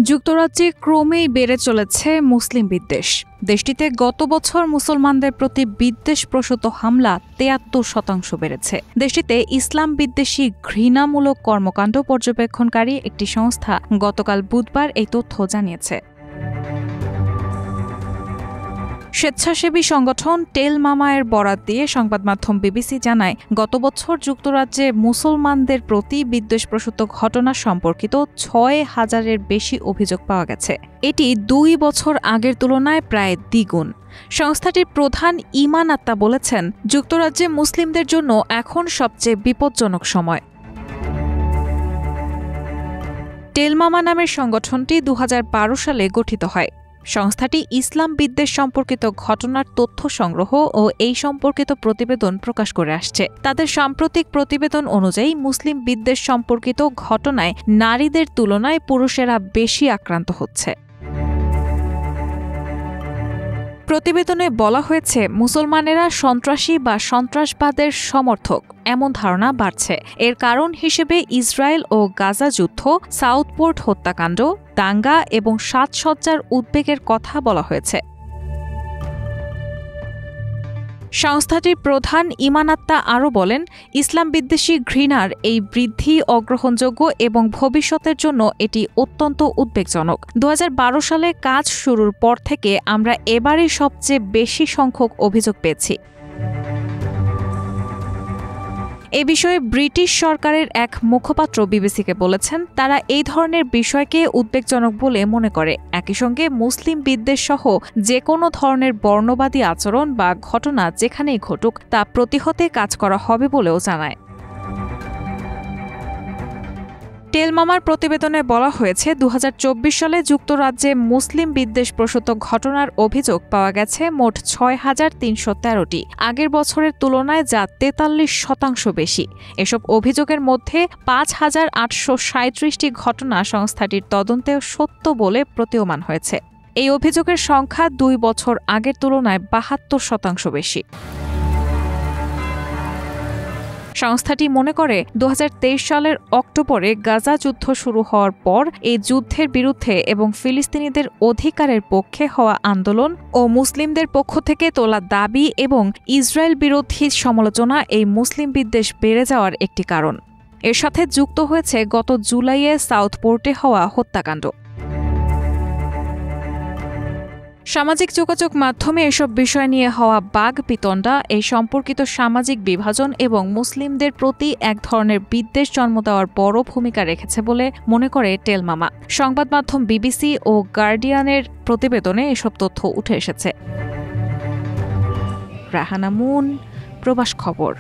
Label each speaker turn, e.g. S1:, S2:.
S1: যুক্তরাজ্যে ক্রমেই বেড়ে চলেছে মুসলিম বিদ্বেষ। দেশটিতে গত বছর মুসলমানদের প্রতি বিদ্বেষপ্রসূত হামলা ৭৩% বেড়েছে। দেশটিতে ইসলাম বিদ্বেষী ঘৃণামূলক কর্মকাণ্ড পর্যবেক্ষণকারী একটি সংস্থা গতকাল বুধবার এই তথ্য জানিয়েছে। স্বেচ্ছাসেবী সংগঠন টেল মামায়ের বরাত দিয়ে সংবাদমাধ্যম বিবিসি জানায়, গত বছর যুক্তরাজ্যে মুসলমানদের প্রতি বিদ্বেষপ্রসূত ঘটনা সম্পর্কিত ৬,০০০-এর বেশি অভিযোগ পাওয়া গেছে। এটি ২ বছর আগের তুলনায় প্রায় দ্বিগুণ। সংস্থাটির প্রধান ইমান আত্তা বলেছেন, যুক্তরাজ্যে মুসলিমদের জন্য এখন সবচেয়ে বিপজ্জনক সময়। টেলমামা নামের সংগঠনটি ২০১২ সালে গঠিত হয়। সংস্থাটি ইসলাম বিদ্বেষ সম্পর্কিত ঘটনার তথ্য সংগ্রহ ও এই সম্পর্কিত প্রতিবেদন প্রকাশ করে আসছে। তাদের সাম্প্রতিক প্রতিবেদন অনুযায়ী মুসলিম বিদ্বেষ সম্পর্কিত ঘটনায় নারীদের তুলনায় পুরুষেরা বেশি আক্রান্ত হচ্ছে। প্রতিবেদনে বলা হয়েছে, মুসলমানেরা সন্ত্রাসী বা সন্ত্রাসবাদের সমর্থক এমন ধারণা বাড়ছে। এর কারণ হিসেবে ইসরায়েল ও গাজা যুদ্ধ, সাউথপোর্ট হত্যাকাণ্ড, দাঙ্গা এবং সাজসজ্জার উদ্বেগের কথা বলা হয়েছে। সংস্থাটির প্রধান ইমান আত্তা আরও বলেন, ইসলাম বিদ্বেষী ঘৃণার এই বৃদ্ধি অগ্রহণযোগ্য এবং ভবিষ্যতের জন্য এটি অত্যন্ত উদ্বেগজনক। ২০১২ সালে কাজ শুরুর পর থেকে আমরা এবারই সবচেয়ে বেশি সংখ্যক অভিযোগ পেয়েছি। এ বিষয়ে ব্রিটিশ সরকারের এক মুখপাত্র বিবিসিকে বলেছেন, তারা এই ধরনের বিষয়কে উদ্বেগজনক বলে মনে করে। একই সঙ্গে মুসলিম বিদ্বেষ সহ যে কোনো ধরনের বর্ণবাদী আচরণ বা ঘটনা যেখানেই ঘটুক তা প্রতিহতে কাজ করা হবে বলেও জানায়। টেলমামার প্রতিবেদনে বলা হয়েছে, ২০২৪ সালে যুক্তরাজ্যে মুসলিম বিদ্বেষপ্রসূত ঘটনার অভিযোগ পাওয়া গেছে মোট ৬,৩১৩টি, আগের বছরের তুলনায় যা ৪৩% বেশি। এসব অভিযোগের মধ্যে ৫,৮৩৭টি ঘটনা সংস্থাটির তদন্তে সত্য বলে প্রতীয়মান হয়েছে। এই অভিযোগের সংখ্যা ২ বছর আগের তুলনায় ৭২% বেশি। সংস্থাটি মনে করে, ২০২৩ সালের অক্টোবরে গাজা যুদ্ধ শুরু হওয়ার পর এই যুদ্ধের বিরুদ্ধে এবং ফিলিস্তিনিদের অধিকারের পক্ষে হওয়া আন্দোলন ও মুসলিমদের পক্ষ থেকে তোলা দাবি এবং ইসরায়েল বিরোধী সমালোচনা এই মুসলিম বিদ্বেষ বেড়ে যাওয়ার একটি কারণ। এর সাথে যুক্ত হয়েছে গত জুলাইয়ে সাউথপোর্টে হওয়া হত্যাকাণ্ড। সামাজিক যোগাযোগ মাধ্যমে এসব বিষয় নিয়ে হওয়া বাকবিতণ্ডা এই সম্পর্কিত সামাজিক বিভাজন এবং মুসলিমদের প্রতি এক ধরনের বিদ্বেষ জন্ম দেওয়ার বড় ভূমিকা রেখেছে বলে মনে করে টেলমামা। সংবাদ মাধ্যম বিবিসি ও গার্ডিয়ানের প্রতিবেদনে এসব তথ্য উঠে এসেছে। রাহানা মুন, প্রবাস খবর।